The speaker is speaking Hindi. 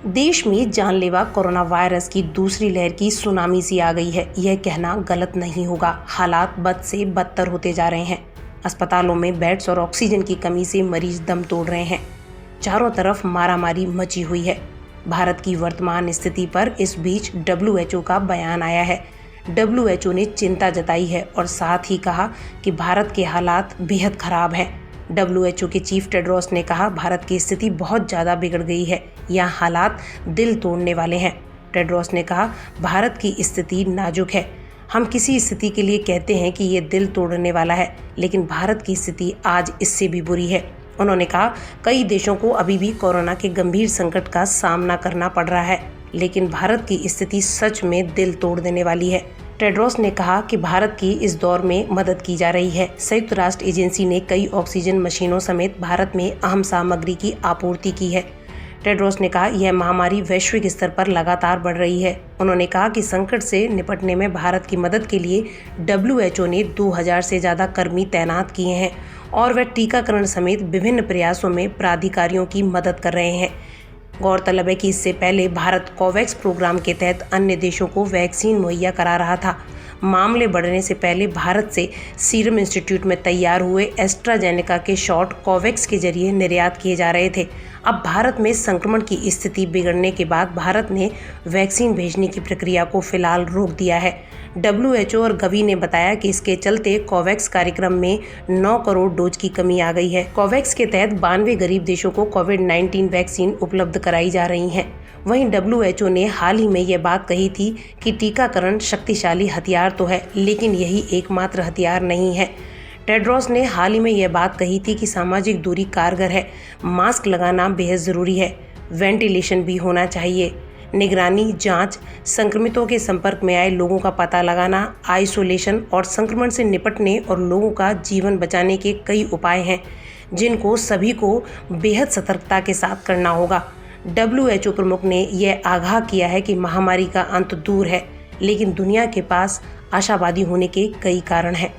देश में जानलेवा कोरोना वायरस की दूसरी लहर की सुनामी सी आ गई है। यह कहना गलत नहीं होगा। हालात बद से बदतर होते जा रहे हैं। अस्पतालों में बेड्स और ऑक्सीजन की कमी से मरीज दम तोड़ रहे हैं। चारों तरफ मारामारी मची हुई है। भारत की वर्तमान स्थिति पर इस बीच WHO का बयान आया है। WHO ने चिंता जताई है और साथ ही कहा कि भारत के हालात बेहद खराब हैं। WHO के चीफ टेड्रोस ने कहा, भारत की स्थिति बहुत ज़्यादा बिगड़ गई है। यहाँ हालात दिल तोड़ने वाले हैं। टेड्रोस ने कहा, भारत की स्थिति नाजुक है। हम किसी स्थिति के लिए कहते हैं कि ये दिल तोड़ने वाला है, लेकिन भारत की स्थिति आज इससे भी बुरी है। उन्होंने कहा, कई देशों को अभी भी कोरोना के गंभीर संकट का सामना करना पड़ रहा है, लेकिन भारत की स्थिति सच में दिल तोड़ देने वाली है। टेड्रोस ने कहा कि भारत की इस दौर में मदद की जा रही है। संयुक्त राष्ट्र एजेंसी ने कई ऑक्सीजन मशीनों समेत भारत में अहम सामग्री की आपूर्ति की है। टेड्रोस ने कहा, यह महामारी वैश्विक स्तर पर लगातार बढ़ रही है। उन्होंने कहा कि संकट से निपटने में भारत की मदद के लिए WHO ने 2000 से ज़्यादा कर्मी तैनात किए हैं और वह टीकाकरण समेत विभिन्न प्रयासों में प्राधिकारियों की मदद कर रहे हैं। गौरतलब है कि इससे पहले भारत कोवैक्स प्रोग्राम के तहत अन्य देशों को वैक्सीन मुहैया करा रहा था। मामले बढ़ने से पहले भारत से सीरम इंस्टीट्यूट में तैयार हुए एस्ट्राजेनेका के शॉट कोवैक्स के जरिए निर्यात किए जा रहे थे। अब भारत में संक्रमण की स्थिति बिगड़ने के बाद भारत ने वैक्सीन भेजने की प्रक्रिया को फिलहाल रोक दिया है। WHO और गवी ने बताया कि इसके चलते कोवैक्स कार्यक्रम में 9 करोड़ डोज की कमी आ गई है। कोवैक्स के तहत 92 गरीब देशों को कोविड-19 वैक्सीन उपलब्ध कराई जा रही हैं। वहीं WHO ने हाल ही में यह बात कही थी कि टीकाकरण शक्तिशाली हथियार तो है, लेकिन यही एकमात्र हथियार नहीं है। टेड्रोस ने हाल ही में यह बात कही थी कि सामाजिक दूरी कारगर है, मास्क लगाना बेहद ज़रूरी है, वेंटिलेशन भी होना चाहिए, निगरानी, जांच, संक्रमितों के संपर्क में आए लोगों का पता लगाना, आइसोलेशन और संक्रमण से निपटने और लोगों का जीवन बचाने के कई उपाय हैं, जिनको सभी को बेहद सतर्कता के साथ करना होगा। WHO प्रमुख ने यह आगाह किया है कि महामारी का अंत दूर है, लेकिन दुनिया के पास आशावादी होने के कई कारण हैं।